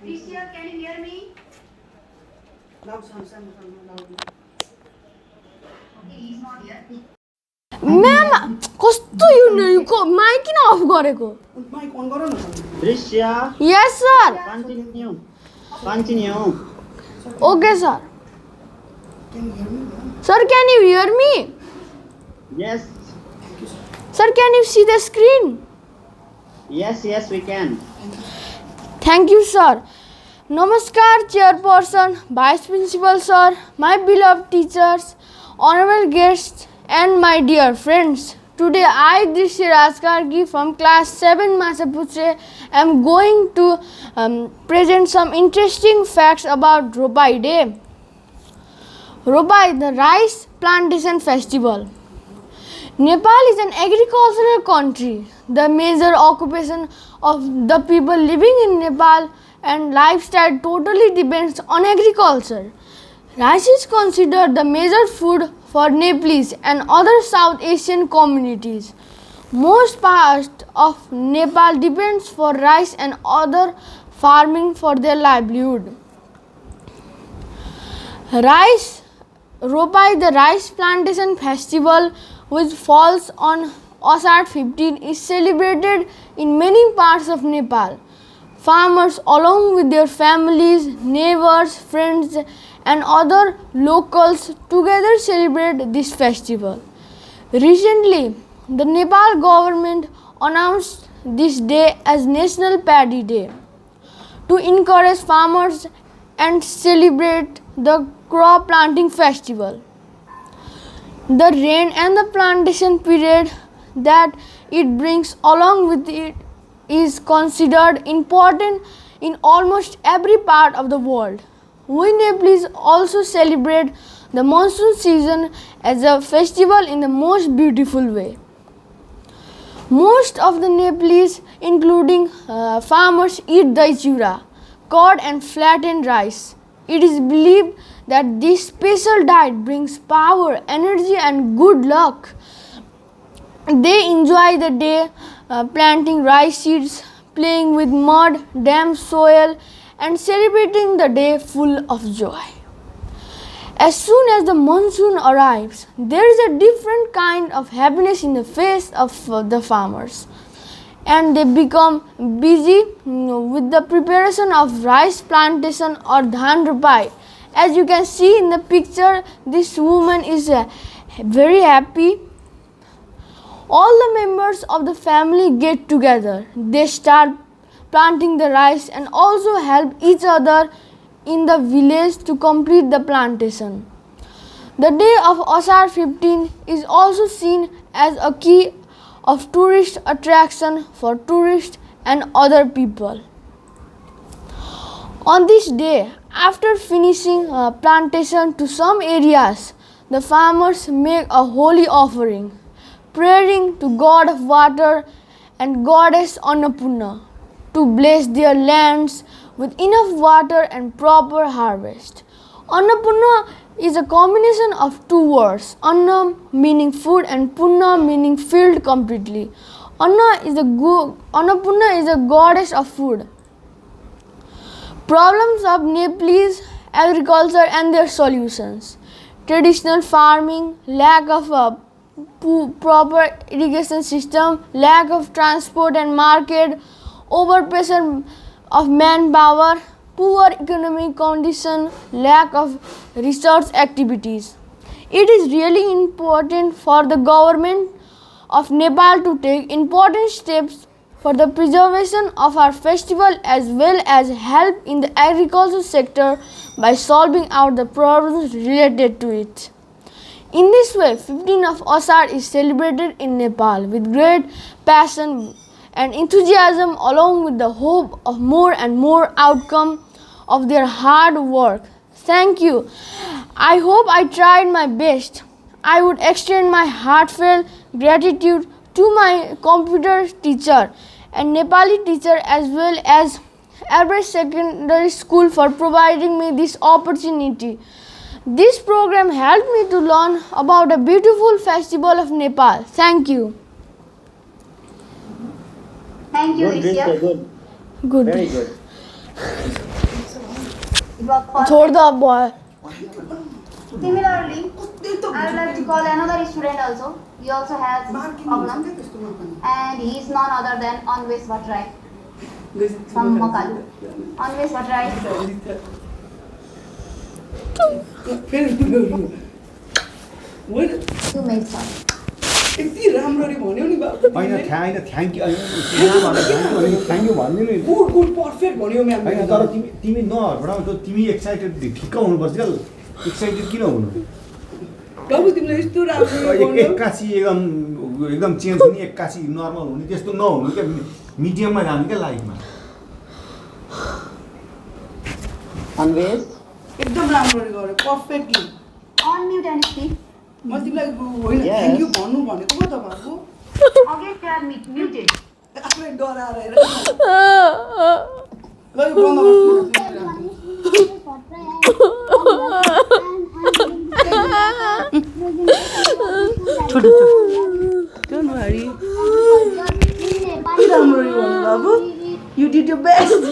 Risha, can you hear me? Loud sound, loud. Okay, he's not here. Ma'am कस्तो यो mike किन off गरेको mike on गर न दृश्य yes sir continue okay sir Can you hear me? Sir can you hear me yes sir can you see the screen yes we can thank you sir नमस्कार chairperson vice principal sir my beloved teachers honorable guests and my dear friends. Today I, Drishya Rajkargi from class 7 Masaputre, am going to present some interesting facts about Ropai Day. Ropai, the rice plantation festival. Nepal is an agricultural country. The major occupation of the people living in Nepal and lifestyle totally depends on agriculture. Rice is considered the major food for Nepalese and other South Asian communities. Most part of Nepal depends for rice and other farming for their livelihood. Ropai, the rice plantation festival, which falls on Asad 15, is celebrated in many parts of Nepal. Farmers, along with their families, neighbors, friends, and other locals together celebrate this festival. Recently, the Nepal government announced this day as National Paddy Day to encourage farmers and celebrate the crop planting festival. The rain and the plantation period that it brings along with it is considered important in almost every part of the world. We Nepalese also celebrate the monsoon season as a festival in the most beautiful way. Most of the Nepalese, including farmers, eat dai chura, curd and flattened rice. It is believed that this special diet brings power, energy and good luck. They enjoy the day planting rice seeds, playing with mud, damp soil, and celebrating the day full of joy. As soon as the monsoon arrives, there is a different kind of happiness in the face of the farmers, and they become busy with the preparation of rice plantation or dhan ropai. As you can see in the picture, this woman is very happy. All the members of the family get together. They start planting the rice and also help each other in the village to complete the plantation. The day of Asad 15 is also seen as a key of tourist attraction for tourists and other people. On this day, after finishing plantation to some areas, the farmers make a holy offering, praying to God of water and Goddess Annapurna to bless their lands with enough water and proper harvest. Annapurna is a combination of two words, Anna meaning food and Purna meaning filled completely. Annapurna is a goddess of food. Problems of Nepalese agriculture and their solutions. Traditional farming, lack of proper irrigation system, lack of transport and market, overpressure of manpower, poor economic condition, lack of research activities. It is really important for the government of Nepal to take important steps for the preservation of our festival as well as help in the agriculture sector by solving out the problems related to it. In this way, 15th of Asad is celebrated in Nepal with great passion and enthusiasm along with the hope of more and more outcome of their hard work. Thank you. I hope I tried my best. I would extend my heartfelt gratitude to my computer teacher and Nepali teacher as well as Everest Secondary School for providing me this opportunity. This program helped me to learn about a beautiful festival of Nepal. Thank you. Thank you, Good, Risha. Drisha, good. Good. Very good. work perfect. छोड़ दो अब boy. Similarly, कस्तो I would like to call another student also. He also has marking problem, हुन्छ त्यस्तो normal and he is none other than Anvesh Bhattarai from Makalu. Anvesh Bhattarai, फेरि होइन you may start. यति राम्ररी भन्यो नि बाबु होइन थ्याङ्क यू थ्याङ्क यू भनिदिनु नि गुड गुड पर्फेक्ट भन्यो म्याम होइन तर तिमी नहर्बडाउ त तिमी एक्साइटेड ठिक्क हुनुपर्छ क्या एक्साइटेड किन हुनु बाबु तिमीले यस्तो राम्ररी भन्यो एक्कासी एकदम चेन्ज हुने एक्कासी नर्मल हुने त्यस्तो नहुनु क्या मिडियममा जानु क्या लाइफमा Anvesh, एकदम राम्ररी गर्यो पर्फेक्टली Unmute and speak. म तिमीलाई होइन Yes. थ्याङ्क यू भन्नु भनेको पो त बाबु Again, you are muted. आफूलाई डराएर ल यो बन्द छोटो डोन्ट वरी राम्ररी भन्नु बाबु यु डिड योर बेस्ट